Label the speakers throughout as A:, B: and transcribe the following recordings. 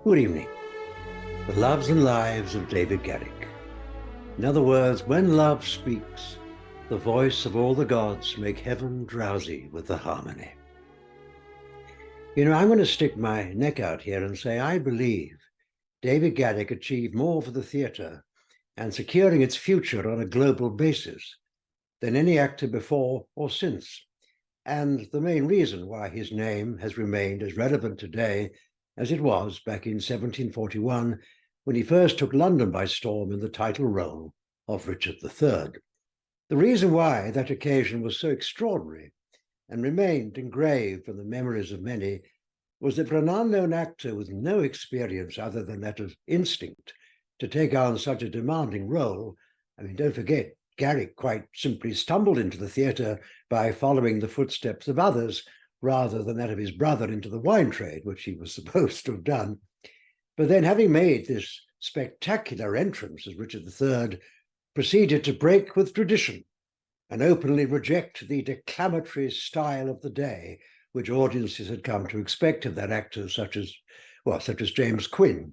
A: Good evening. The Loves and Lives of David Garrick. In other words, when love speaks, the voice of all the gods make heaven drowsy with the harmony. You know, I'm going to stick my neck out here and say I believe David Garrick achieved more for the theatre and securing its future on a global basis than any actor before or since. And the main reason why his name has remained as relevant today as it was back in 1741, when he first took London by storm in the title role of Richard III. The reason why that occasion was so extraordinary and remained engraved in the memories of many was that for an unknown actor with no experience other than that of instinct to take on such a demanding role, I mean, don't forget, Garrick quite simply stumbled into the theatre by following the footsteps of others rather than that of his brother into the wine trade, which he was supposed to have done. But then, having made this spectacular entrance as Richard III, proceeded to break with tradition and openly reject the declamatory style of the day, which audiences had come to expect of that actor, such as James Quinn,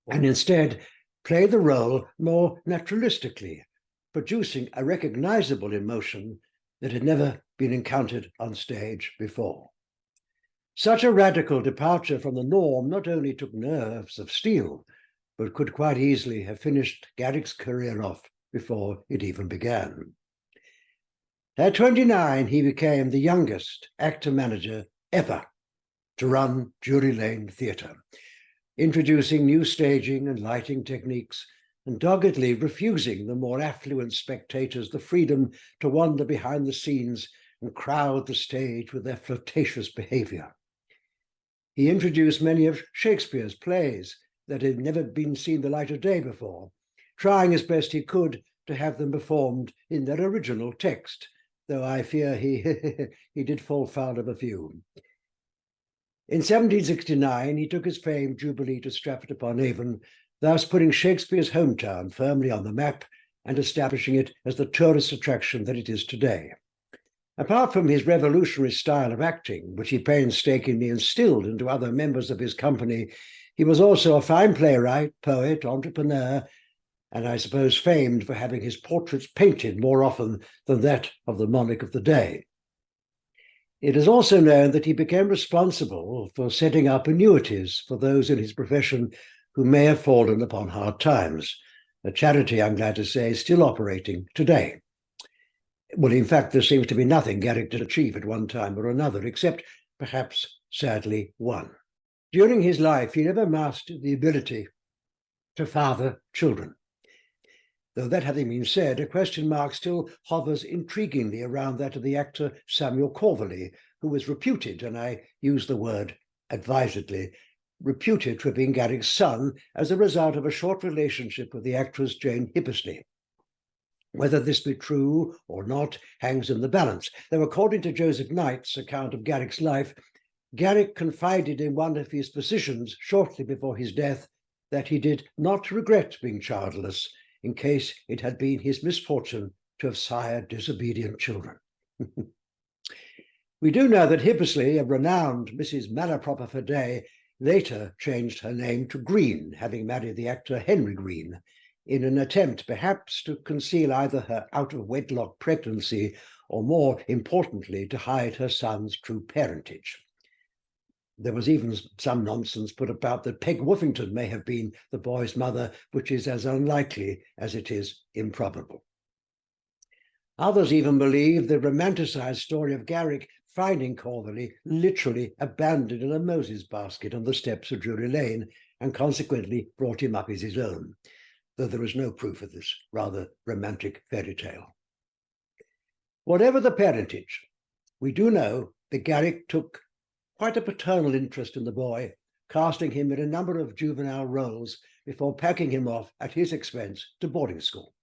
A: and instead play the role more naturalistically, producing a recognizable emotion that had never been encountered on stage before. Such a radical departure from the norm not only took nerves of steel, but could quite easily have finished Garrick's career off before it even began. At 29, he became the youngest actor-manager ever to run Drury Lane Theatre, introducing new staging and lighting techniques and doggedly refusing the more affluent spectators the freedom to wander behind the scenes and crowd the stage with their flirtatious behavior. He introduced many of Shakespeare's plays that had never been seen the light of day before, trying as best he could to have them performed in their original text, though I fear he did fall foul of a few. In 1769, he took his famed Jubilee to Stratford-upon-Avon, thus putting Shakespeare's hometown firmly on the map and establishing it as the tourist attraction that it is today. Apart from his revolutionary style of acting, which he painstakingly instilled into other members of his company, he was also a fine playwright, poet, entrepreneur, and I suppose famed for having his portraits painted more often than that of the monarch of the day. It is also known that he became responsible for setting up annuities for those in his profession who may have fallen upon hard times, a charity, I'm glad to say, is still operating today. Well, in fact, there seems to be nothing Garrick did achieve at one time or another, except perhaps, sadly, one. During his life, he never mastered the ability to father children. Though that having been said, a question mark still hovers intriguingly around that of the actor Samuel Corverley, who was reputed, and I use the word advisedly, reputed to have been Garrick's son as a result of a short relationship with the actress Jane Hippersley. Whether this be true or not hangs in the balance, though according to Joseph Knight's account of Garrick's life, Garrick confided in one of his physicians shortly before his death that he did not regret being childless in case it had been his misfortune to have sired disobedient children. We do know that Hippersley, a renowned Mrs. Malaprop of her day, later changed her name to Green, having married the actor Henry Green, in an attempt perhaps to conceal either her out-of-wedlock pregnancy or, more importantly, to hide her son's true parentage. There was even some nonsense put about that Peg Woffington may have been the boy's mother, which is as unlikely as it is improbable. Others even believe the romanticized story of Garrick finding Corverley literally abandoned in a Moses basket on the steps of Drury Lane and consequently brought him up as his own, though there is no proof of this rather romantic fairy tale. Whatever the parentage, we do know that Garrick took quite a paternal interest in the boy, casting him in a number of juvenile roles before packing him off at his expense to boarding school.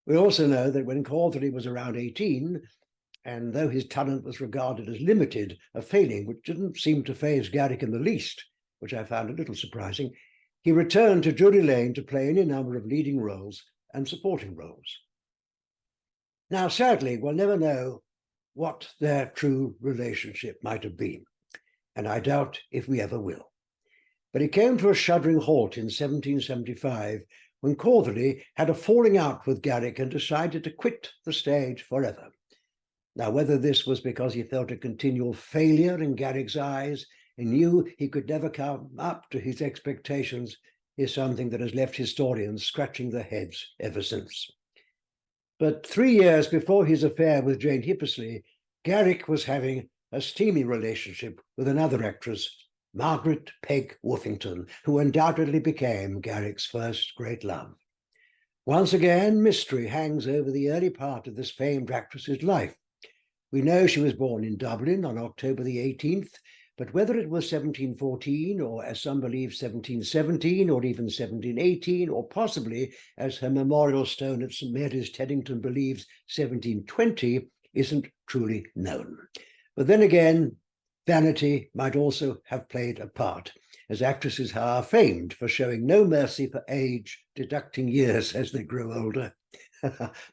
A: We also know that when Corverley was around 18, and though his talent was regarded as limited, a failing which didn't seem to faze Garrick in the least, which I found a little surprising, he returned to Drury Lane to play any number of leading roles and supporting roles. Now, sadly, we'll never know what their true relationship might have been, and I doubt if we ever will. But it came to a shuddering halt in 1775 when Corthery had a falling out with Garrick and decided to quit the stage forever. Now, whether this was because he felt a continual failure in Garrick's eyes and knew he could never come up to his expectations is something that has left historians scratching their heads ever since. But 3 years before his affair with Jane Hippersley, Garrick was having a steamy relationship with another actress, Margaret Peg Woffington, who undoubtedly became Garrick's first great love. Once again, mystery hangs over the early part of this famed actress's life. We know she was born in Dublin on October the 18th, but whether it was 1714 or, as some believe, 1717 or even 1718, or possibly, as her memorial stone at St Mary's Teddington believes, 1720, isn't truly known. But then again, vanity might also have played a part, as actresses are famed for showing no mercy for age, deducting years as they grow older.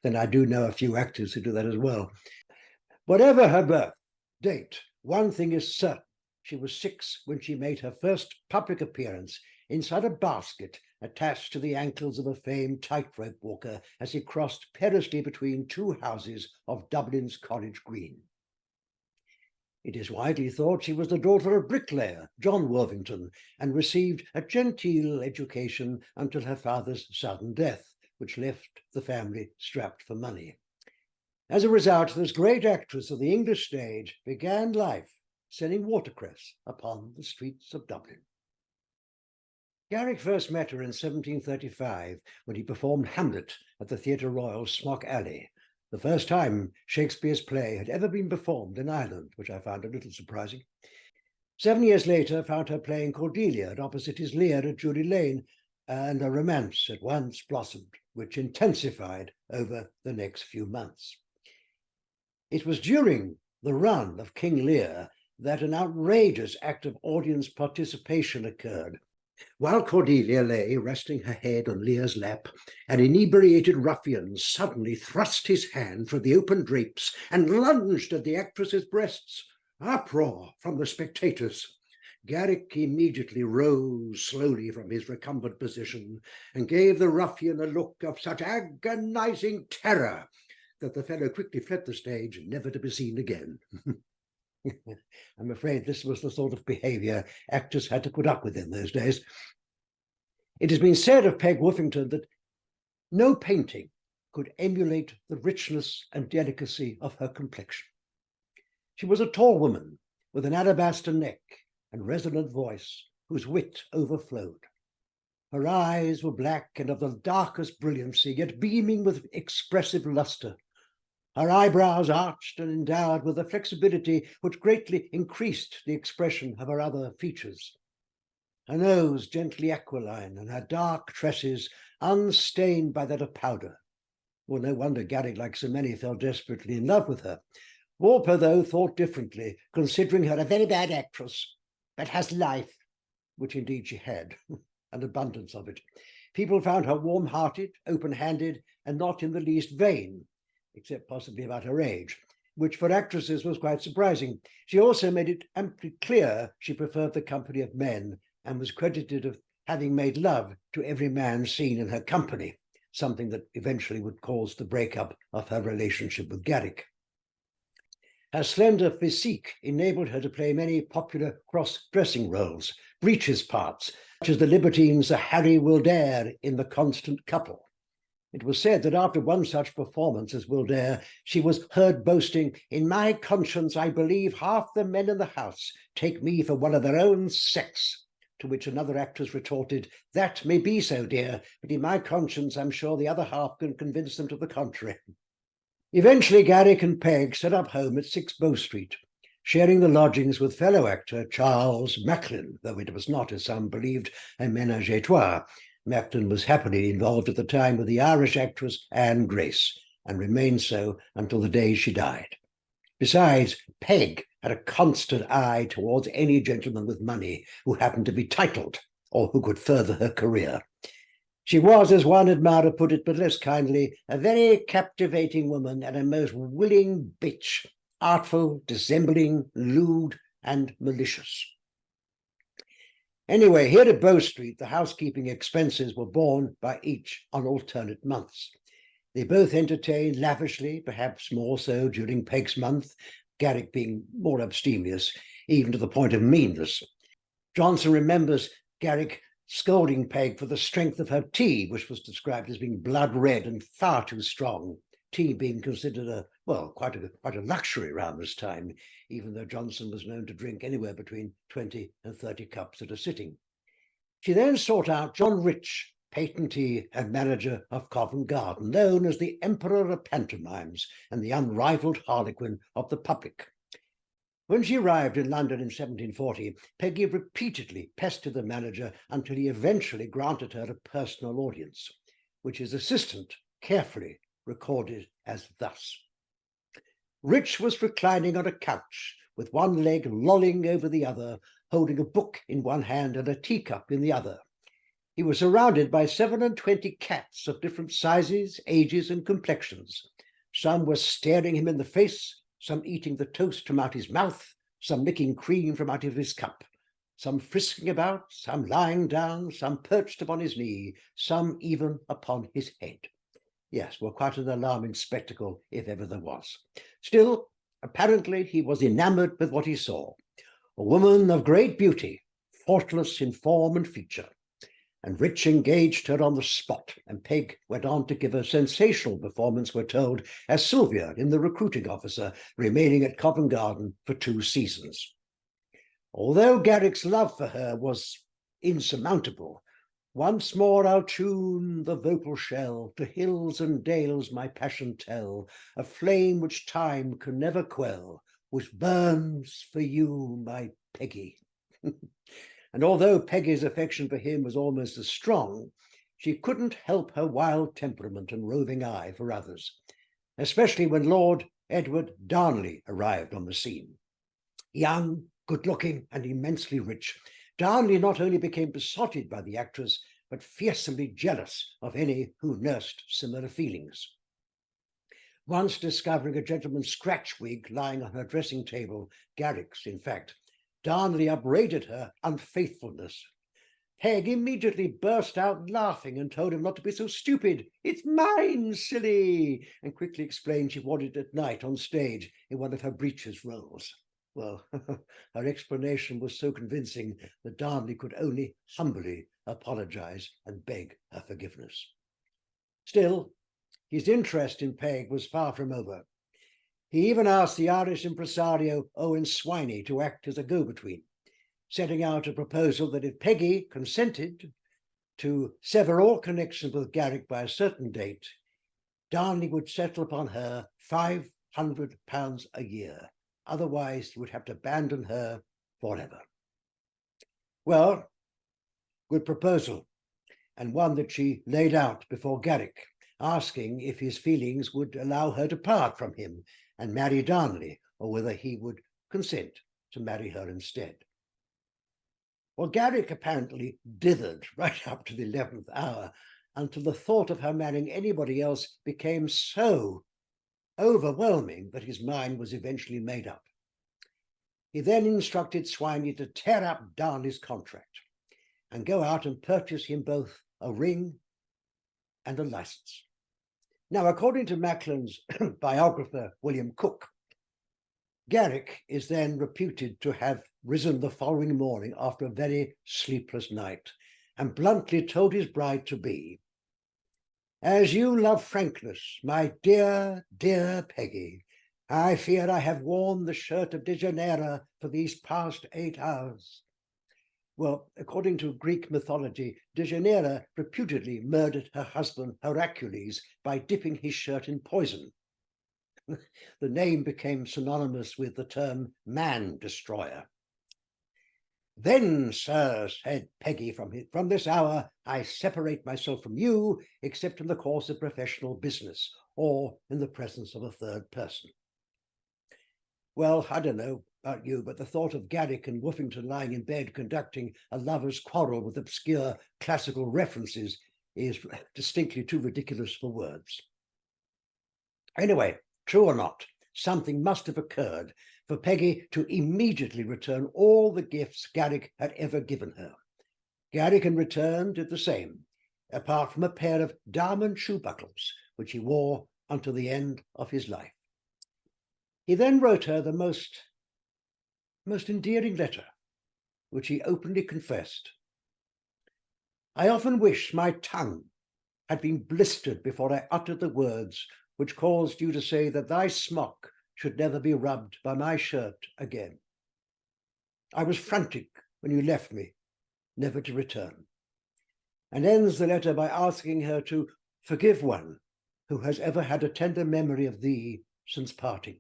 A: Then I do know a few actors who do that as well. Whatever her birth date, one thing is certain. She was 6 when she made her first public appearance inside a basket attached to the ankles of a famed tightrope walker as he crossed perilously between 2 houses of Dublin's College Green. It is widely thought she was the daughter of bricklayer John Worthington and received a genteel education until her father's sudden death, which left the family strapped for money. As a result, this great actress of the English stage began life selling watercress upon the streets of Dublin. Garrick first met her in 1735 when he performed Hamlet at the Theatre Royal's Smock Alley, the first time Shakespeare's play had ever been performed in Ireland, which I found a little surprising. 7 years later found her playing Cordelia opposite his Lear at Drury Lane, and a romance at once blossomed, which intensified over the next few months. It was during the run of King Lear that an outrageous act of audience participation occurred. While Cordelia lay resting her head on Lear's lap, an inebriated ruffian suddenly thrust his hand through the open drapes and lunged at the actress's breasts. Uproar from the spectators. Garrick immediately rose slowly from his recumbent position and gave the ruffian a look of such agonizing terror that the fellow quickly fled the stage, never to be seen again. I'm afraid this was the sort of behavior actors had to put up with in those days. It has been said of Peg Woffington that no painting could emulate the richness and delicacy of her complexion. She was a tall woman with an alabaster neck and resonant voice whose wit overflowed. Her eyes were black and of the darkest brilliancy, yet beaming with expressive luster. Her eyebrows arched and endowed with a flexibility which greatly increased the expression of her other features. Her nose gently aquiline and her dark tresses unstained by that of powder. Well, no wonder Garrick, like so many, fell desperately in love with her. Walpole, though, thought differently, considering her a very bad actress, but has life, which indeed she had, an abundance of it. People found her warm-hearted, open-handed, and not in the least vain, except possibly about her age, which for actresses was quite surprising. She also made it amply clear she preferred the company of men and was credited of having made love to every man seen in her company, something that eventually would cause the breakup of her relationship with Garrick. Her slender physique enabled her to play many popular cross-dressing roles, breeches parts, such as the libertine Sir Harry Wildair in The Constant Couple. It was said that after one such performance as Wildair, she was heard boasting, "In my conscience, I believe half the men in the house take me for one of their own sex," to which another actress retorted, "That may be so, dear, but in my conscience, I'm sure the other half can convince them to the contrary." Eventually, Garrick and Peg set up home at 6 Bow Street, sharing the lodgings with fellow actor Charles Macklin, though it was not, as some believed, a ménage à trois. Macklin was happily involved at the time with the Irish actress Anne Grace, and remained so until the day she died. Besides, Peg had a constant eye towards any gentleman with money who happened to be titled or who could further her career. She was, as one admirer put it, but less kindly, a very captivating woman and a most willing bitch, artful, dissembling, lewd, and malicious. Anyway, here at Bow Street, the housekeeping expenses were borne by each on alternate months. They both entertained lavishly, perhaps more so during Peg's month, Garrick being more abstemious, even to the point of meanness. Johnson remembers Garrick scolding Peg for the strength of her tea, which was described as being blood red and far too strong, tea being considered quite a luxury around this time, even though Johnson was known to drink anywhere between 20 and 30 cups at a sitting. She then sought out John Rich, patentee and manager of Covent Garden, known as the Emperor of Pantomimes and the unrivaled harlequin of the public. When she arrived in London in 1740, Peggy repeatedly pestered the manager until he eventually granted her a personal audience, which his assistant carefully recorded as thus. Rich was reclining on a couch with one leg lolling over the other, holding a book in one hand and a teacup in the other. He was surrounded by 27 cats of different sizes, ages, and complexions. Some were staring him in the face, some eating the toast from out his mouth, some licking cream from out of his cup, some frisking about, some lying down, some perched upon his knee, some even upon his head. Yes, well, quite an alarming spectacle, if ever there was. Still, apparently he was enamored with what he saw. A woman of great beauty, faultless in form and feature. And Rich engaged her on the spot, and Peg went on to give a sensational performance, we're told, as Sylvia in The Recruiting Officer, remaining at Covent Garden for 2 seasons. Although Garrick's love for her was insurmountable, once more I'll tune the vocal shell, to hills and dales my passion tell, a flame which time can never quell, which burns for you, my Peggy. And although Peggy's affection for him was almost as strong, she couldn't help her wild temperament and roving eye for others, especially when Lord Edward Darnley arrived on the scene. Young, good-looking, and immensely rich, Darnley not only became besotted by the actress, but fearsomely jealous of any who nursed similar feelings. Once discovering a gentleman's scratch wig lying on her dressing table, Garrick's, in fact, Darnley upbraided her unfaithfulness. Peg immediately burst out laughing and told him not to be so stupid. "It's mine, silly," and quickly explained she wanted it at night on stage in one of her breeches roles. Well, her explanation was so convincing that Darnley could only humbly apologize and beg her forgiveness. Still, his interest in Peg was far from over. He even asked the Irish impresario Owen Swiney to act as a go-between, setting out a proposal that if Peggy consented to sever all connections with Garrick by a certain date, Darnley would settle upon her £500 a year. Otherwise, he would have to abandon her forever. Well, good proposal, and one that she laid out before Garrick, asking if his feelings would allow her to part from him and marry Darnley, or whether he would consent to marry her instead. Well, Garrick apparently dithered right up to the 11th hour, until the thought of her marrying anybody else became so overwhelming that his mind was eventually made up. He then instructed Swiney to tear up Darnley's contract and go out and purchase him both a ring and a license. Now, according to Macklin's biographer, William Cook, Garrick is then reputed to have risen the following morning after a very sleepless night and bluntly told his bride-to-be, "As you love frankness, my dear, dear Peggy, I fear I have worn the shirt of Deianira for these past 8 hours." Well, according to Greek mythology, Deianira reputedly murdered her husband Heracles by dipping his shirt in poison. The name became synonymous with the term man-destroyer. "Then, sir," said Peggy, from this hour, I separate myself from you, except in the course of professional business or in the presence of a third person." Well, I don't know about you, but the thought of Garrick and Woffington lying in bed conducting a lover's quarrel with obscure classical references is distinctly too ridiculous for words. Anyway, true or not, something must have occurred for Peggy to immediately return all the gifts Garrick had ever given her. Garrick in return did the same, apart from a pair of diamond shoe buckles, which he wore until the end of his life. He then wrote her the most endearing letter, which he openly confessed. I often wish my tongue had been blistered before I uttered the words which caused you to say that thy smock should never be rubbed by my shirt again. I was frantic when you left me, never to return. And ends the letter by asking her to forgive one who has ever had a tender memory of thee since parting.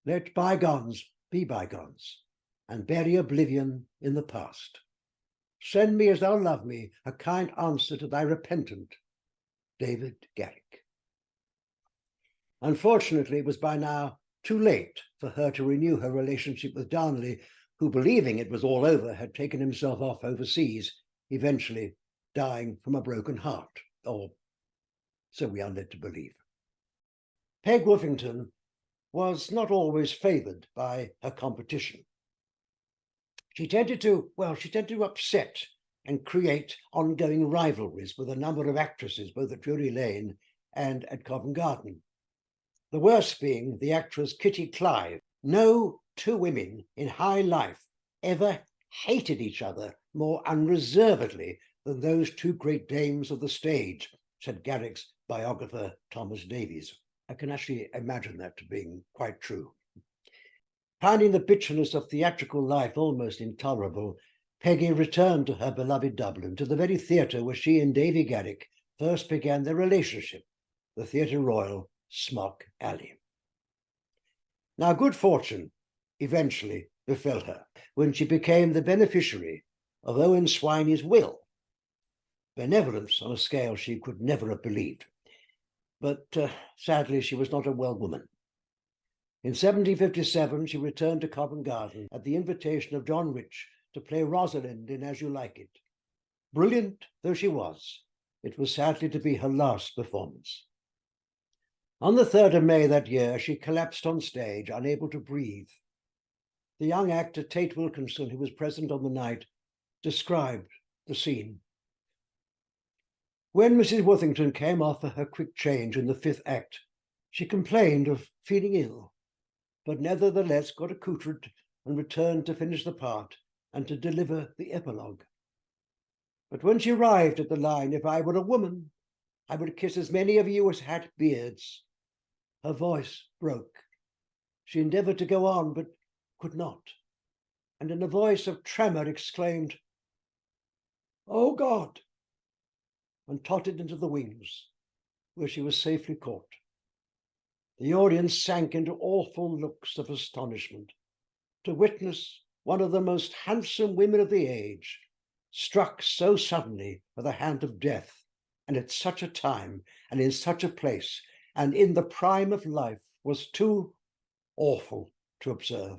A: Let bygones be bygones, and bury oblivion in the past. Send me as thou love me a kind answer to thy repentant David Garrick. Unfortunately, it was by now too late for her to renew her relationship with Darnley, who, believing it was all over, had taken himself off overseas, eventually dying from a broken heart, or so we are led to believe. Peg Woffington was not always favoured by her competition. She tended to upset and create ongoing rivalries with a number of actresses, both at Drury Lane and at Covent Garden. The worst being the actress Kitty Clive. No two women in high life ever hated each other more unreservedly than those two great dames of the stage, said Garrick's biographer Thomas Davies. I can actually imagine that being quite true. Finding the bitterness of theatrical life almost intolerable, Peggy returned to her beloved Dublin, to the very theatre where she and Davy Garrick first began their relationship, the Theatre Royal, Smock Alley. Now, good fortune eventually befell her when she became the beneficiary of Owen Swiney's will. Benevolence on a scale she could never have believed. But sadly, she was not a well woman. In 1757, she returned to Covent Garden at the invitation of John Rich to play Rosalind in As You Like It. Brilliant though she was, it was sadly to be her last performance. On the 3rd of May that year, she collapsed on stage, unable to breathe. The young actor Tate Wilkinson, who was present on the night, described the scene. When Mrs. Woffington came off for her quick change in the 5th act, she complained of feeling ill, but nevertheless got accoutred and returned to finish the part and to deliver the epilogue. But when she arrived at the line, if I were a woman, I would kiss as many of you as had beards, her voice broke. She endeavoured to go on, but could not, and in a voice of tremor exclaimed, "Oh God," and tottered into the wings, where she was safely caught. The audience sank into awful looks of astonishment to witness one of the most handsome women of the age struck so suddenly by the hand of death, and at such a time and in such a place and in the prime of life, was too awful to observe.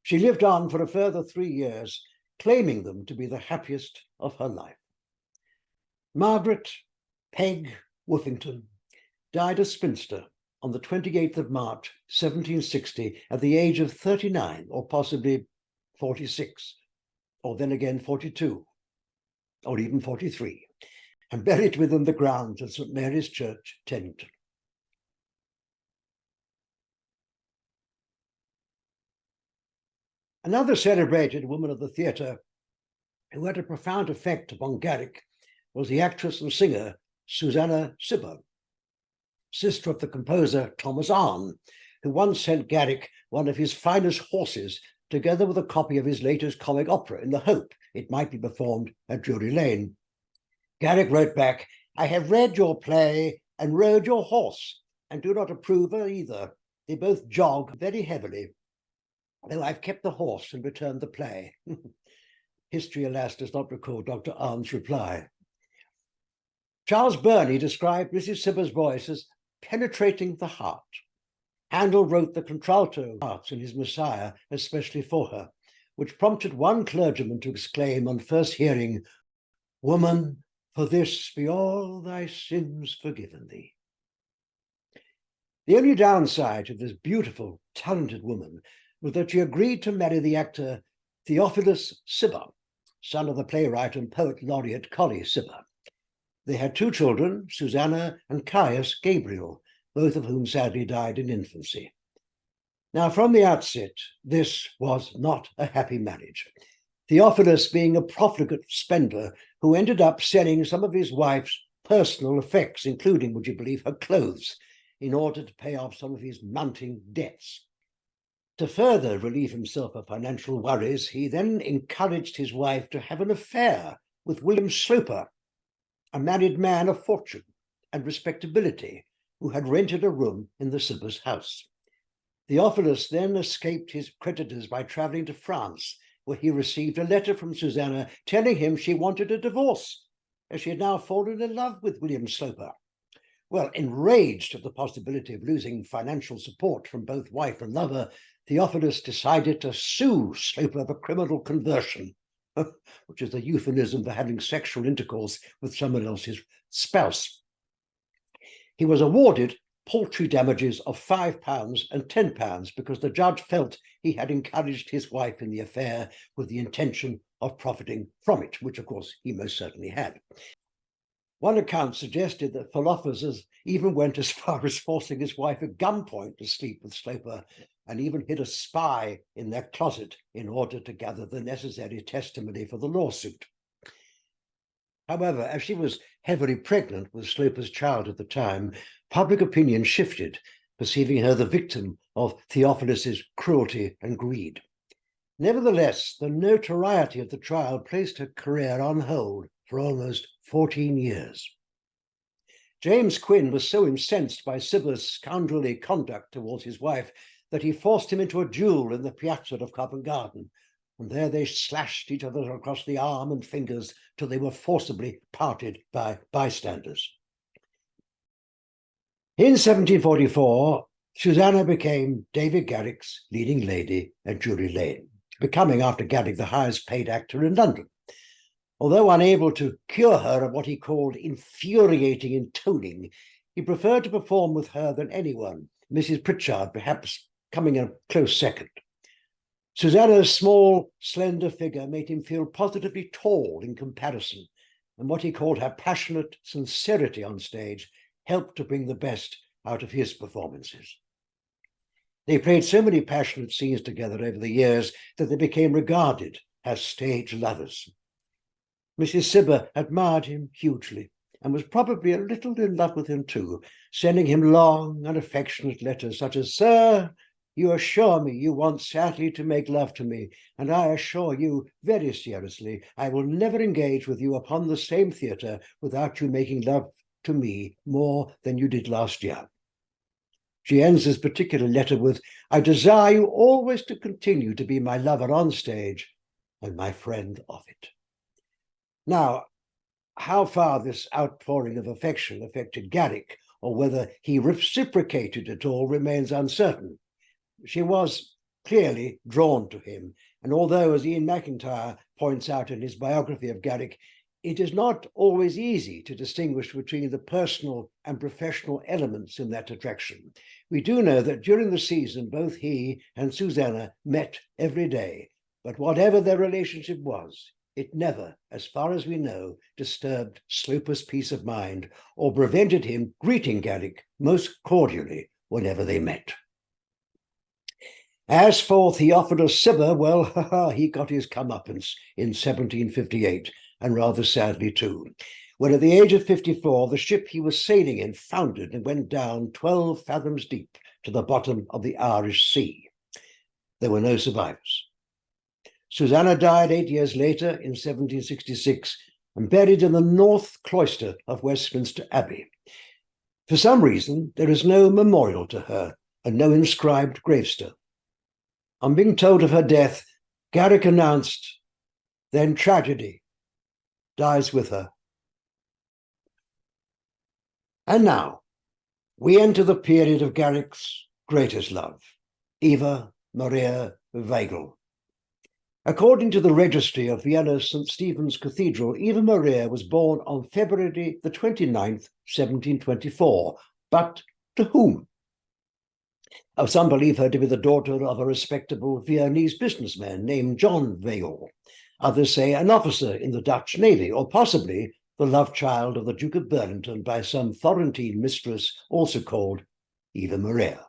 A: She lived on for a further 3 years, claiming them to be the happiest of her life. Margaret Peg Woffington died a spinster on the 28th of March, 1760, at the age of 39, or possibly 46, or then again 42, or even 43, and buried within the grounds of St. Mary's Church, Teddington. Another celebrated woman of the theatre who had a profound effect upon Garrick was the actress and singer Susanna Cibber, sister of the composer Thomas Arne, who once sent Garrick one of his finest horses, together with a copy of his latest comic opera, in the hope it might be performed at Drury Lane. Garrick wrote back, "I have read your play and rode your horse, and do not approve of either. They both jog very heavily, though I've kept the horse and returned the play." History, alas, does not record Dr. Arne's reply. Charles Burney described Mrs. Cibber's voice as penetrating the heart. Handel wrote the contralto parts in his Messiah especially for her, which prompted one clergyman to exclaim on first hearing, "Woman, for this be all thy sins forgiven thee." The only downside to this beautiful, talented woman was that she agreed to marry the actor Theophilus Cibber, son of the playwright and poet laureate Colley Cibber. They had two children, Susanna and Caius Gabriel, both of whom sadly died in infancy. Now, from the outset, this was not a happy marriage. Theophilus being a profligate spender who ended up selling some of his wife's personal effects, including, would you believe, her clothes, in order to pay off some of his mounting debts. To further relieve himself of financial worries, he then encouraged his wife to have an affair with William Sloper, a married man of fortune and respectability, who had rented a room in the Cibbers' house. Theophilus then escaped his creditors by traveling to France, where he received a letter from Susanna telling him she wanted a divorce, as she had now fallen in love with William Sloper. Well, enraged at the possibility of losing financial support from both wife and lover, Theophilus decided to sue Sloper for criminal conversion, which is a euphemism for having sexual intercourse with someone else's spouse. He was awarded paltry damages of £5 and £10 because the judge felt he had encouraged his wife in the affair with the intention of profiting from it, which of course he most certainly had. One account suggested that Philophus even went as far as forcing his wife at gunpoint to sleep with Sloper, and even hid a spy in their closet in order to gather the necessary testimony for the lawsuit. However, as she was heavily pregnant with Sloper's child at the time, public opinion shifted, perceiving her the victim of Theophilus's cruelty and greed. Nevertheless, the notoriety of the trial placed her career on hold for almost 14 years. James Quin was so incensed by Cibber's scoundrelly conduct towards his wife that he forced him into a duel in the piazza of Covent Garden, and there they slashed each other across the arm and fingers till they were forcibly parted by bystanders. In 1744, Susanna became David Garrick's leading lady at Drury Lane, becoming, after Garrick, the highest paid actor in London. Although unable to cure her of what he called infuriating intoning, he preferred to perform with her than anyone, Mrs. Pritchard perhaps coming a close second. Susanna's small, slender figure made him feel positively tall in comparison, and what he called her passionate sincerity on stage helped to bring the best out of his performances. They played so many passionate scenes together over the years that they became regarded as stage lovers. Mrs. Cibber admired him hugely and was probably a little in love with him too, sending him long and affectionate letters such as, "Sir, you assure me you want sadly to make love to me, and I assure you very seriously I will never engage with you upon the same theatre without you making love to me more than you did last year." She ends this particular letter with, "I desire you always to continue to be my lover on stage and my friend off it." Now, how far this outpouring of affection affected Garrick, or whether he reciprocated at all, remains uncertain. She was clearly drawn to him, and although, as Ian McIntyre points out in his biography of Garrick, it is not always easy to distinguish between the personal and professional elements in that attraction, we do know that during the season both he and Susanna met every day, but whatever their relationship was, it never, as far as we know, disturbed Sloper's peace of mind or prevented him greeting Garrick most cordially whenever they met. As for Theophilus Cibber, well, he got his comeuppance in 1758, and rather sadly too, when at the age of 54, the ship he was sailing in foundered and went down 12 fathoms deep to the bottom of the Irish Sea. There were no survivors. Susanna died 8 years later in 1766 and buried in the north cloister of Westminster Abbey. For some reason, there is no memorial to her and no inscribed gravestone. On being told of her death, Garrick announced, "Then tragedy dies with her." And now, we enter the period of Garrick's greatest love, Eva Maria Weigel. According to the registry of Vienna's St. Stephen's Cathedral, Eva Maria was born on February the 29th, 1724. But to whom? Some believe her to be the daughter of a respectable Viennese businessman named John Vale. Others say an officer in the Dutch Navy, or possibly the love child of the Duke of Burlington by some Florentine mistress also called Eva Maria.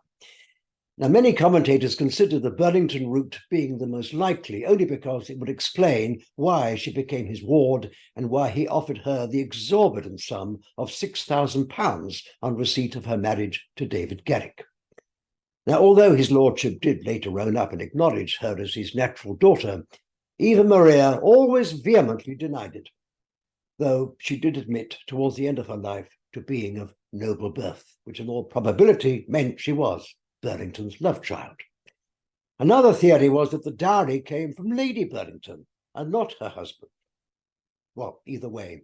A: Now, many commentators consider the Burlington route being the most likely, only because it would explain why she became his ward and why he offered her the exorbitant sum of £6,000 on receipt of her marriage to David Garrick. Now, although his lordship did later own up and acknowledge her as his natural daughter, Eva Maria always vehemently denied it, though she did admit towards the end of her life to being of noble birth, which in all probability meant she was Burlington's love child. Another theory was that the dowry came from Lady Burlington and not her husband. Well, either way,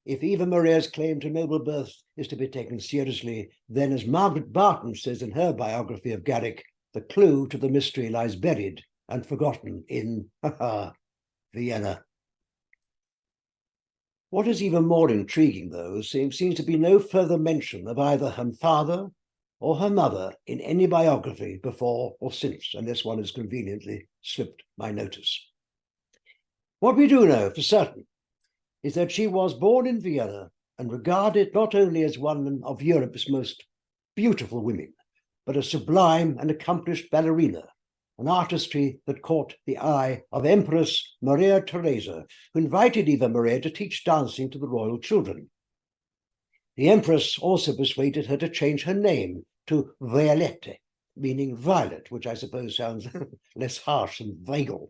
A: if Eva Maria's claim to noble birth is to be taken seriously, then as Margaret Barton says in her biography of Garrick, the clue to the mystery lies buried and forgotten in Vienna. What is even more intriguing, though, seems to be no further mention of either her father or her mother in any biography before or since, unless one has conveniently slipped my notice. What we do know for certain is that she was born in Vienna and regarded not only as one of Europe's most beautiful women, but a sublime and accomplished ballerina, an artistry that caught the eye of Empress Maria Theresa, who invited Eva Maria to teach dancing to the royal children. The Empress also persuaded her to change her name to Violette, meaning violet, which I suppose sounds less harsh than Weigel.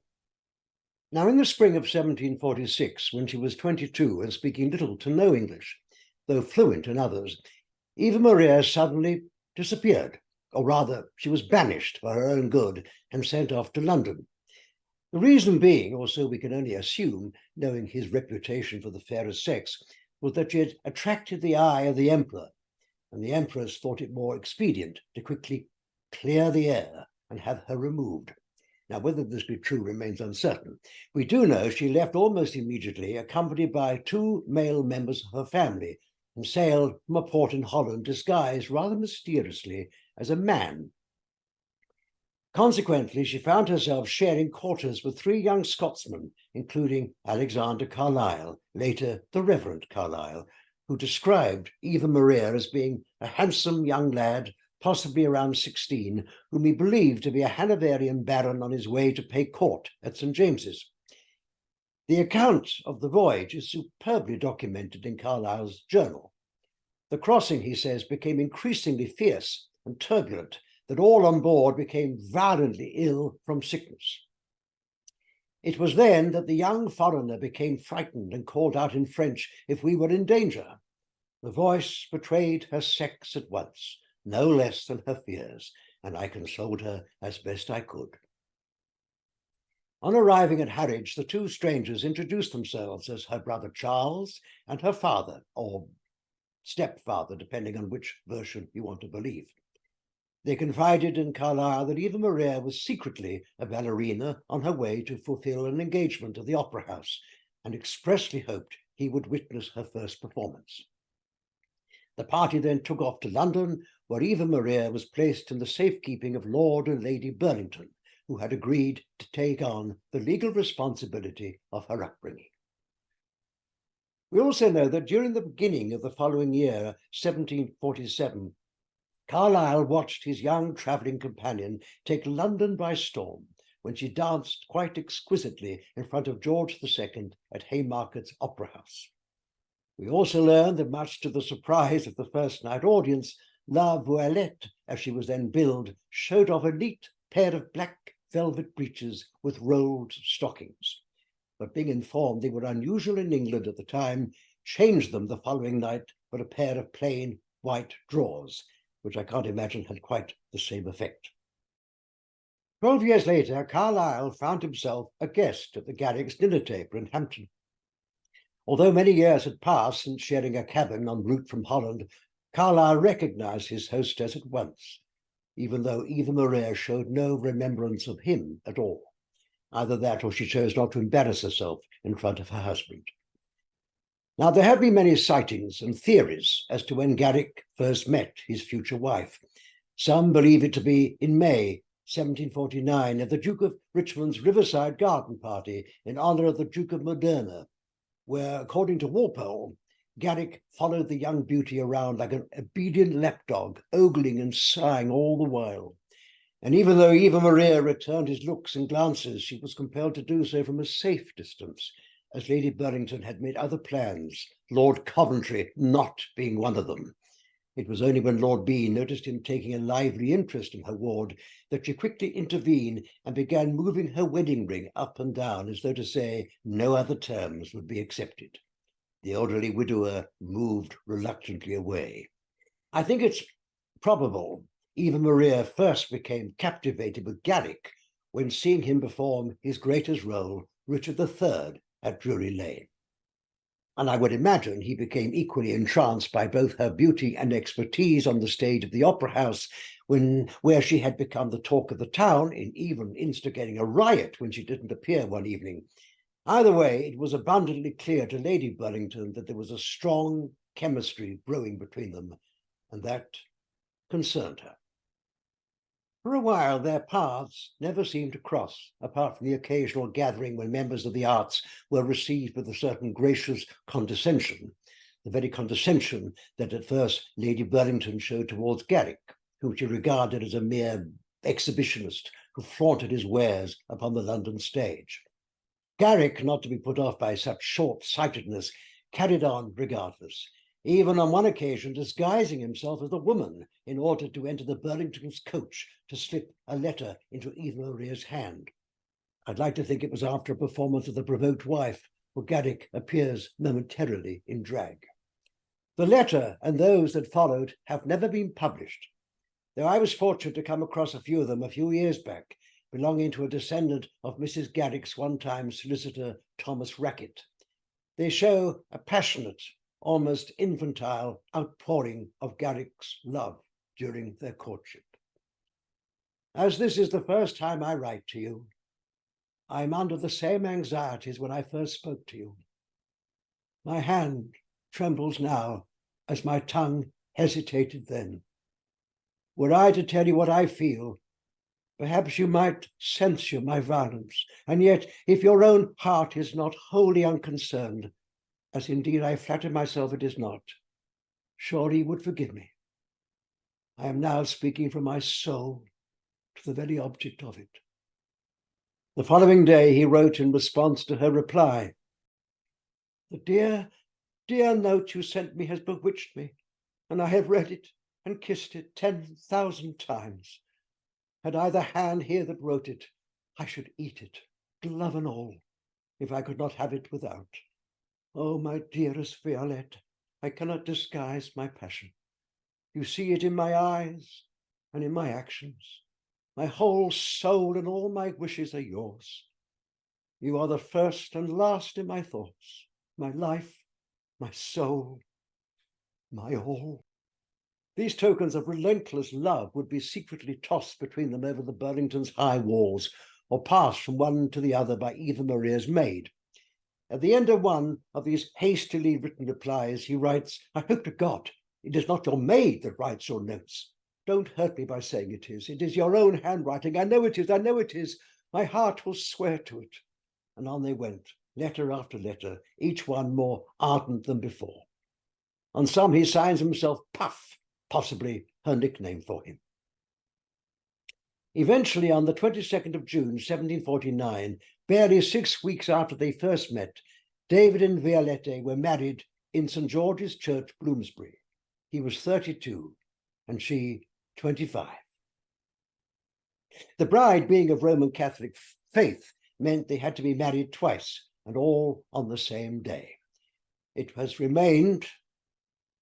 A: Now, in the spring of 1746, when she was 22 and speaking little to no English, though fluent in others, Eva Maria suddenly disappeared, or rather, she was banished for her own good and sent off to London. The reason being, or so we can only assume, knowing his reputation for the fairest sex, was that she had attracted the eye of the emperor, and the empress thought it more expedient to quickly clear the air and have her removed. Now, whether this be true remains uncertain. We do know she left almost immediately, accompanied by 2 male members of her family, and sailed from a port in Holland disguised rather mysteriously as a man. Consequently, she found herself sharing quarters with 3 young Scotsmen, including Alexander Carlyle, later the Reverend Carlyle, who described Eva Maria as being a handsome young lad, possibly around 16, whom he believed to be a Hanoverian baron on his way to pay court at St. James's. The account of the voyage is superbly documented in Carlyle's journal. The crossing, he says, became increasingly fierce and turbulent, that all on board became violently ill from sickness. It was then that the young foreigner became frightened and called out in French if we were in danger. The voice betrayed her sex at once, no less than her fears, and I consoled her as best I could. On arriving at Harwich, the 2 strangers introduced themselves as her brother Charles and her father, or stepfather, depending on which version you want to believe. They confided in Carlyle that Eva Maria was secretly a ballerina on her way to fulfill an engagement at the Opera House, and expressly hoped he would witness her first performance. The party then took off to London, where Eva Maria was placed in the safekeeping of Lord and Lady Burlington, who had agreed to take on the legal responsibility of her upbringing. We also know that during the beginning of the following year, 1747, Carlyle watched his young travelling companion take London by storm when she danced quite exquisitely in front of George II at Haymarket's Opera House. We also learn that, much to the surprise of the first night audience, La Voilette, as she was then billed, showed off a neat pair of black velvet breeches with rolled stockings. But being informed they were unusual in England at the time, changed them the following night for a pair of plain white drawers, which I can't imagine had quite the same effect. 12 years later, Carlyle found himself a guest at the Garrick's dinner table in Hampton. Although many years had passed since sharing a cabin en route from Holland, Carlyle recognized his hostess at once, even though Eva Maria showed no remembrance of him at all. Either that or she chose not to embarrass herself in front of her husband. Now, there have been many sightings and theories as to when Garrick first met his future wife. Some believe it to be in May 1749 at the Duke of Richmond's Riverside Garden Party in honor of the Duke of Modena, where, according to Walpole, Garrick followed the young beauty around like an obedient lapdog, ogling and sighing all the while. And even though Eva Maria returned his looks and glances, she was compelled to do so from a safe distance, as Lady Burlington had made other plans, Lord Coventry not being one of them. It was only when Lord B noticed him taking a lively interest in her ward that she quickly intervened and began moving her wedding ring up and down as though to say no other terms would be accepted. The elderly widower moved reluctantly away. I think it's probable Eva Maria first became captivated with Garrick when seeing him perform his greatest role, Richard III, at Drury Lane. And I would imagine he became equally entranced by both her beauty and expertise on the stage of the Opera House, where she had become the talk of the town, in even instigating a riot when she didn't appear one evening. Either way, it was abundantly clear to Lady Burlington that there was a strong chemistry brewing between them, and that concerned her. For a while, their paths never seemed to cross, apart from the occasional gathering when members of the arts were received with a certain gracious condescension, the very condescension that at first Lady Burlington showed towards Garrick, whom she regarded as a mere exhibitionist who flaunted his wares upon the London stage. Garrick, not to be put off by such short-sightedness, carried on regardless, even on one occasion disguising himself as a woman in order to enter the Burlington's coach to slip a letter into Eva Maria's hand. I'd like to think it was after a performance of The Provoked Wife, where Garrick appears momentarily in drag. The letter and those that followed have never been published, though I was fortunate to come across a few of them a few years back, belonging to a descendant of Mrs. Garrick's one-time solicitor, Thomas Rackett. They show a passionate, almost infantile outpouring of Garrick's love during their courtship. As this is the first time I write to you, I am under the same anxieties when I first spoke to you. My hand trembles now as my tongue hesitated then. Were I to tell you what I feel, perhaps you might censure my violence, and yet if your own heart is not wholly unconcerned, as indeed I flatter myself it is not, surely you would forgive me. I am now speaking from my soul to the very object of it. The following day he wrote in response to her reply, "The dear, dear note you sent me has bewitched me, and I have read it and kissed it 10,000 times. Had I the hand here that wrote it, I should eat it, glove and all, if I could not have it without. Oh, my dearest Violette, I cannot disguise my passion. You see it in my eyes and in my actions. My whole soul and all my wishes are yours. You are the first and last in my thoughts, my life, my soul, my all." These tokens of relentless love would be secretly tossed between them over the Burlington's high walls, or passed from one to the other by Eva Maria's maid. At the end of one of these hastily written replies, he writes, "I hope to God it is not your maid that writes your notes. Don't hurt me by saying it is. It is your own handwriting. I know it is. I know it is. My heart will swear to it." And on they went, letter after letter, each one more ardent than before. On some he signs himself Puff, possibly her nickname for him. Eventually, on the 22nd of June, 1749, barely 6 weeks after they first met, David and Violette were married in St. George's Church, Bloomsbury. He was 32 and she 25. The bride, being of Roman Catholic faith, meant they had to be married twice, and all on the same day. It has remained,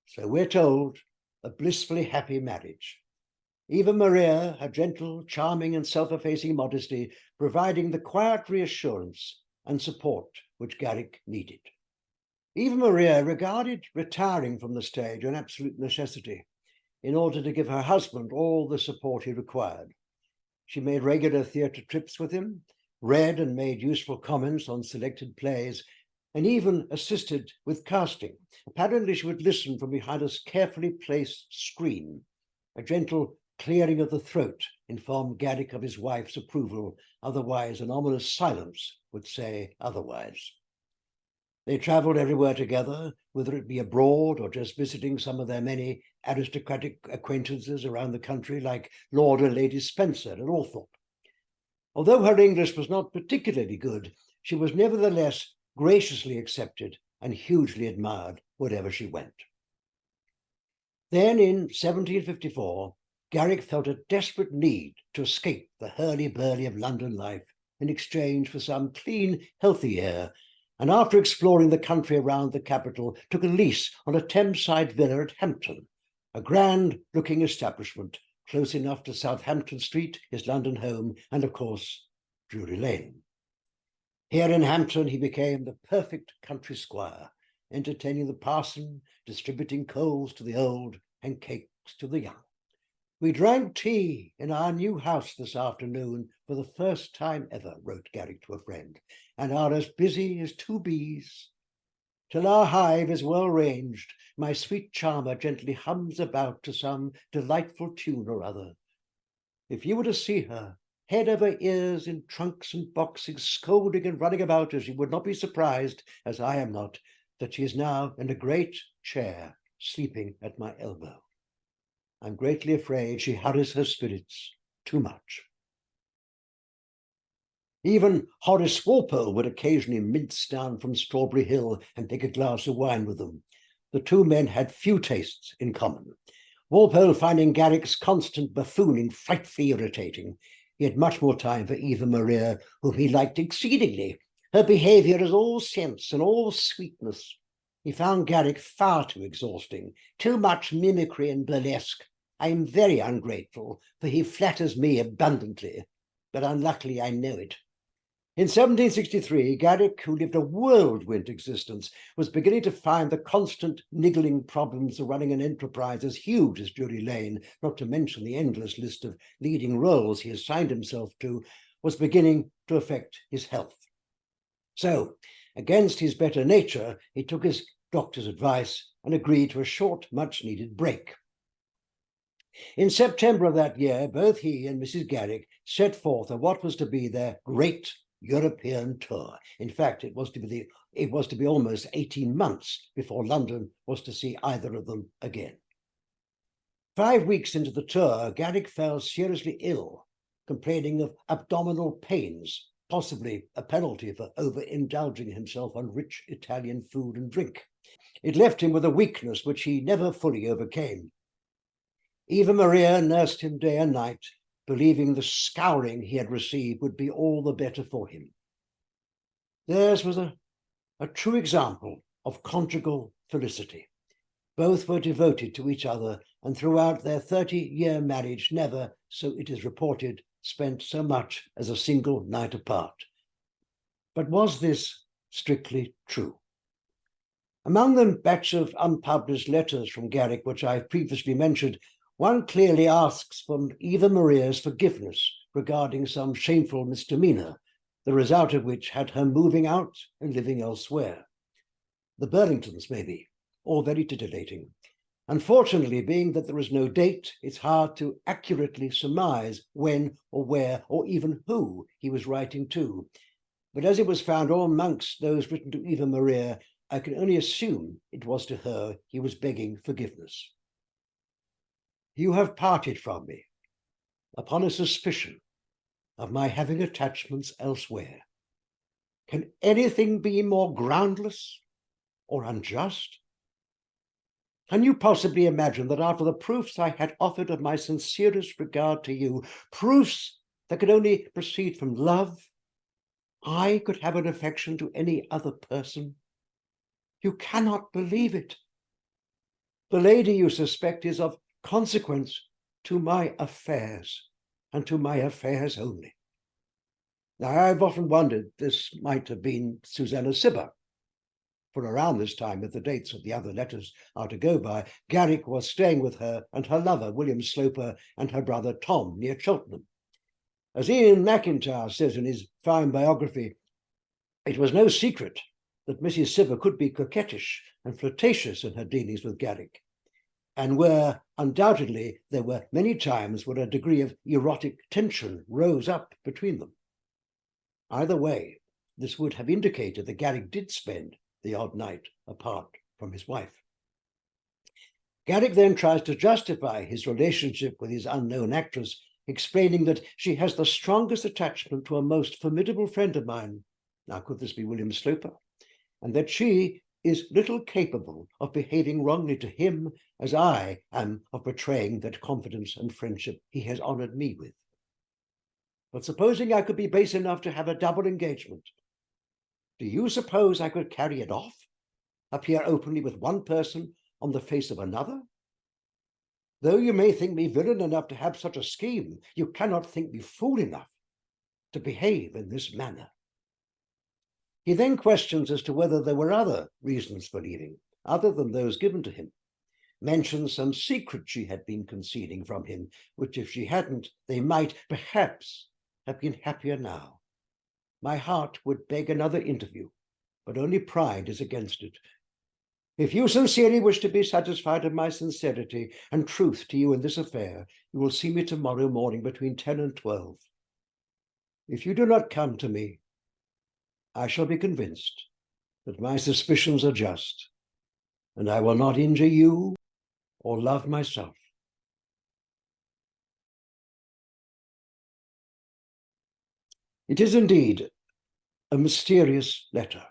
A: so we're told, a blissfully happy marriage. Eva Maria, her gentle, charming, and self-effacing modesty, providing the quiet reassurance and support which Garrick needed. Eva Maria regarded retiring from the stage an absolute necessity in order to give her husband all the support he required. She made regular theatre trips with him, read and made useful comments on selected plays, and even assisted with casting. Apparently, she would listen from behind a carefully placed screen, a gentle clearing of the throat informed Garrick of his wife's approval, otherwise an ominous silence would say otherwise. They travelled everywhere together, whether it be abroad or just visiting some of their many aristocratic acquaintances around the country, like Lord and Lady Spencer at Althorpe. Although her English was not particularly good, she was nevertheless graciously accepted and hugely admired wherever she went. Then in 1754, Garrick felt a desperate need to escape the hurly-burly of London life in exchange for some clean, healthy air, and after exploring the country around the capital, took a lease on a Thameside villa at Hampton, a grand-looking establishment close enough to Southampton Street, his London home, and of course, Drury Lane. Here in Hampton, he became the perfect country squire, entertaining the parson, distributing coals to the old and cakes to the young. We drank tea in our new house this afternoon for the first time ever, wrote Garrick to a friend, and are as busy as two bees. Till our hive is well ranged, my sweet charmer gently hums about to some delightful tune or other. If you were to see her, head over ears in trunks and boxes, scolding and running about us, you would not be surprised, as I am not, that she is now in a great chair, sleeping at my elbow. I'm greatly afraid she hurries her spirits too much. Even Horace Walpole would occasionally mince down from Strawberry Hill and take a glass of wine with them. The two men had few tastes in common. Walpole finding Garrick's constant buffooning frightfully irritating. He had much more time for Eva Maria, whom he liked exceedingly. Her behaviour is all sense and all sweetness. He found Garrick far too exhausting, too much mimicry and burlesque. I am very ungrateful, for he flatters me abundantly, but unluckily I know it. In 1763, Garrick, who lived a whirlwind existence, was beginning to find the constant niggling problems of running an enterprise as huge as Drury Lane, not to mention the endless list of leading roles he assigned himself to, was beginning to affect his health. So, against his better nature, he took his doctor's advice and agreed to a short, much-needed break. In September of that year, both he and Mrs. Garrick set forth on what was to be their great European tour. In fact, it was to be almost 18 months before London was to see either of them again. 5 weeks into the tour, Garrick fell seriously ill, complaining of abdominal pains, possibly a penalty for overindulging himself on rich Italian food and drink. It left him with a weakness which he never fully overcame. Eva Maria nursed him day and night, believing the scouring he had received would be all the better for him. Theirs was a true example of conjugal felicity. Both were devoted to each other, and throughout their 30-year marriage never, so it is reported, spent so much as a single night apart. But was this strictly true? Among the batch of unpublished letters from Garrick, which I have previously mentioned, one clearly asks for Eva Maria's forgiveness regarding some shameful misdemeanor, the result of which had her moving out and living elsewhere. The Burlingtons, maybe, all very titillating. Unfortunately, being that there is no date, it's hard to accurately surmise when or where or even who he was writing to. But as it was found all amongst those written to Eva Maria, I can only assume it was to her he was begging forgiveness. You have parted from me upon a suspicion of my having attachments elsewhere. Can anything be more groundless or unjust? Can you possibly imagine that after the proofs I had offered of my sincerest regard to you, proofs that could only proceed from love, I could have an affection to any other person? You cannot believe it. The lady you suspect is of consequence to my affairs, and to my affairs only. Now, I've often wondered this might have been Susanna Cibber, for around this time, if the dates of the other letters are to go by, Garrick was staying with her and her lover, William Sloper, and her brother Tom near Cheltenham. As Ian McIntyre says in his fine biography, it was no secret that Mrs. Cibber could be coquettish and flirtatious in her dealings with Garrick. and where undoubtedly there were many times where a degree of erotic tension rose up between them. Either way, this would have indicated that Garrick did spend the odd night apart from his wife. Garrick then tries to justify his relationship with his unknown actress, explaining that she has the strongest attachment to a most formidable friend of mine, now could this be William Sloper, and that she is little capable of behaving wrongly to him as I am of betraying that confidence and friendship he has honored me with. But supposing I could be base enough to have a double engagement, do you suppose I could carry it off? Appear openly with one person on the face of another? Though you may think me villain enough to have such a scheme, you cannot think me fool enough to behave in this manner. He then questions as to whether there were other reasons for leaving, other than those given to him, mentions some secret she had been concealing from him, which if she hadn't, they might perhaps have been happier now. My heart would beg another interview, but only pride is against it. If you sincerely wish to be satisfied of my sincerity and truth to you in this affair, you will see me tomorrow morning between 10 and 12. If you do not come to me, I shall be convinced that my suspicions are just, and I will not injure you or love myself. It is indeed a mysterious letter.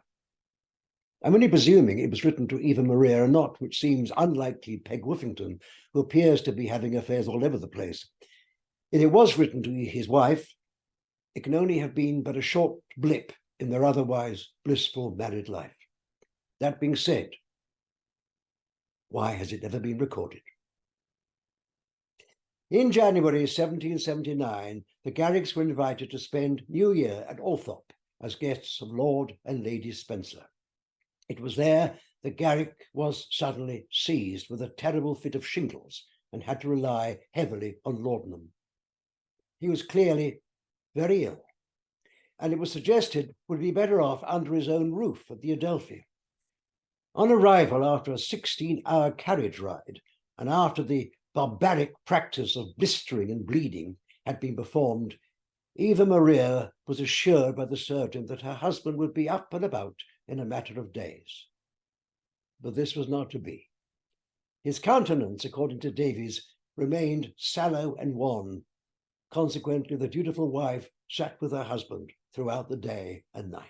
A: I'm only presuming it was written to Eva Maria and not, which seems unlikely, Peg Woffington, who appears to be having affairs all over the place. If it was written to his wife, it can only have been but a short blip in their otherwise blissful married life. That being said, why has it never been recorded? In January 1779, the Garricks were invited to spend New Year at Althorpe as guests of Lord and Lady Spencer. It was there that Garrick was suddenly seized with a terrible fit of shingles and had to rely heavily on laudanum. He was clearly very ill, and it was suggested would be better off under his own roof at the Adelphi. On arrival after a 16-hour carriage ride, and after the barbaric practice of blistering and bleeding had been performed, Eva Maria was assured by the surgeon that her husband would be up and about in a matter of days. But this was not to be. His countenance, according to Davies, remained sallow and wan. Consequently, the dutiful wife sat with her husband throughout the day and night.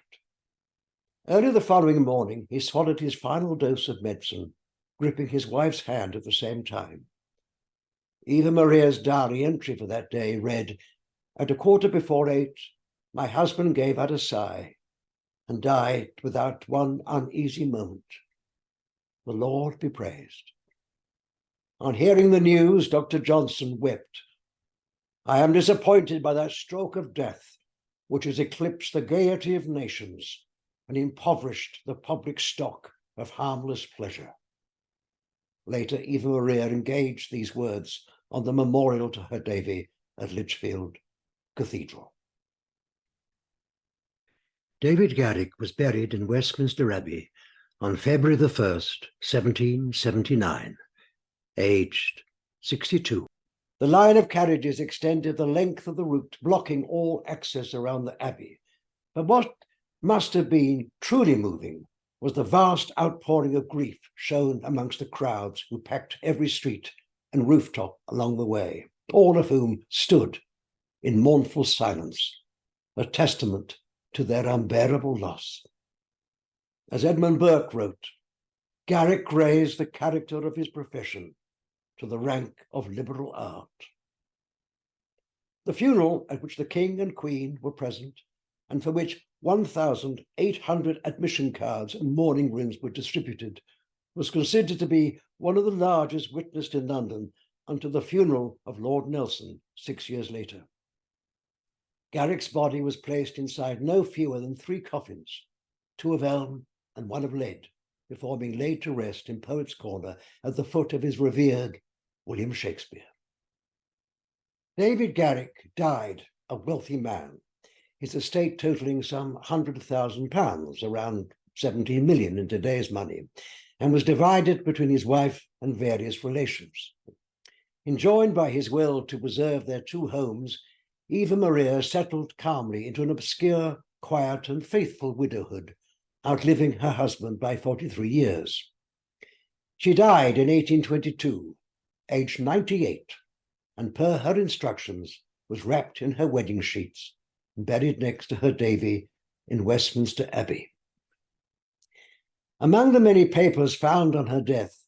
A: Early the following morning, he swallowed his final dose of medicine, gripping his wife's hand at the same time. Eva Maria's diary entry for that day read, "At 8:15, my husband gave out a sigh and died without one uneasy moment. The Lord be praised." On hearing the news, Dr. Johnson wept. "I am disappointed by that stroke of death, which has eclipsed the gaiety of nations and impoverished the public stock of harmless pleasure." Later, Eva Maria engaged these words on the memorial to her Davy at Lichfield Cathedral. David Garrick was buried in Westminster Abbey on February the 1st, 1779, aged 62. The line of carriages extended the length of the route, blocking all access around the Abbey. But what must have been truly moving was the vast outpouring of grief shown amongst the crowds who packed every street and rooftop along the way, all of whom stood in mournful silence, a testament to their unbearable loss. As Edmund Burke wrote, Garrick raised the character of his profession to the rank of liberal art. The funeral at which the King and Queen were present, and for which 1,800 admission cards and mourning rooms were distributed, was considered to be one of the largest witnessed in London until the funeral of Lord Nelson 6 years later. Garrick's body was placed inside no fewer than 3 coffins, 2 of elm and 1 of lead, before being laid to rest in Poets' Corner at the foot of his revered William Shakespeare. David Garrick died a wealthy man, his estate totaling some £100,000, around 17 million in today's money, and was divided between his wife and various relations. Enjoined by his will to preserve their two homes, Eva Maria settled calmly into an obscure, quiet, and faithful widowhood, outliving her husband by 43 years. She died in 1822, aged 98, and per her instructions was wrapped in her wedding sheets and buried next to her Davy in Westminster Abbey. Among the many papers found on her death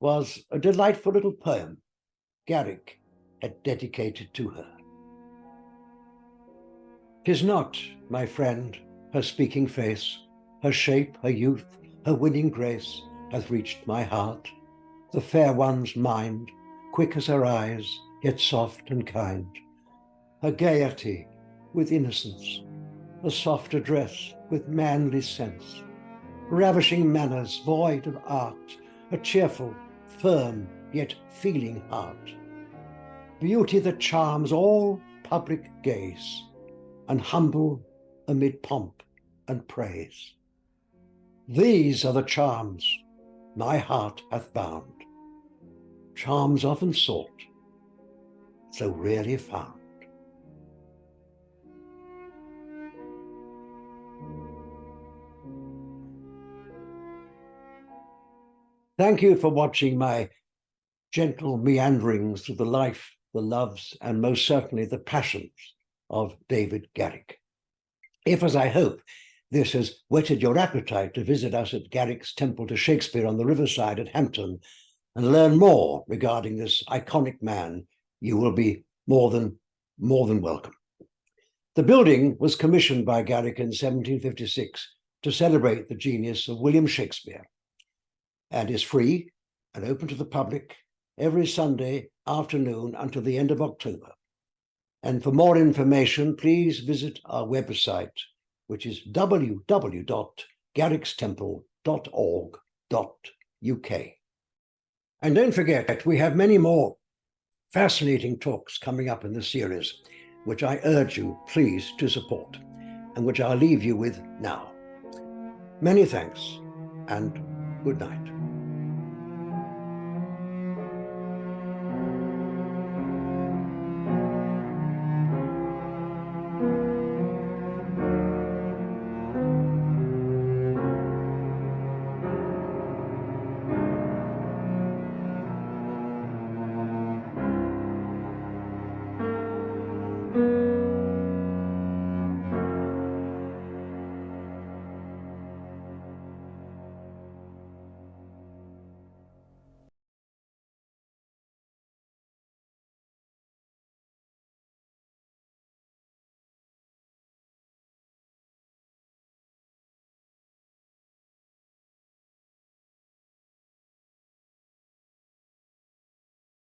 A: was a delightful little poem Garrick had dedicated to her. "'Tis not, my friend, her speaking face, her shape, her youth, her winning grace hath reached my heart, the fair one's mind, quick as her eyes, yet soft and kind, her gaiety with innocence, a soft address with manly sense, ravishing manners void of art, a cheerful, firm, yet feeling heart, beauty that charms all public gaze, and humble amid pomp and praise. These are the charms my heart hath bound, charms often sought, so rarely found." Thank you for watching my gentle meanderings through the life, the loves, and most certainly the passions of David Garrick. If, as I hope, this has whetted your appetite to visit us at Garrick's Temple to Shakespeare on the riverside at Hampton and learn more regarding this iconic man, you will be more than welcome. The building was commissioned by Garrick in 1756 to celebrate the genius of William Shakespeare, and is free and open to the public every Sunday afternoon until the end of October. And for more information, please visit our website, which is www.garrickstemple.org.uk. And don't forget, we have many more fascinating talks coming up in the series, which I urge you please to support, and which I'll leave you with now. Many thanks, and good night.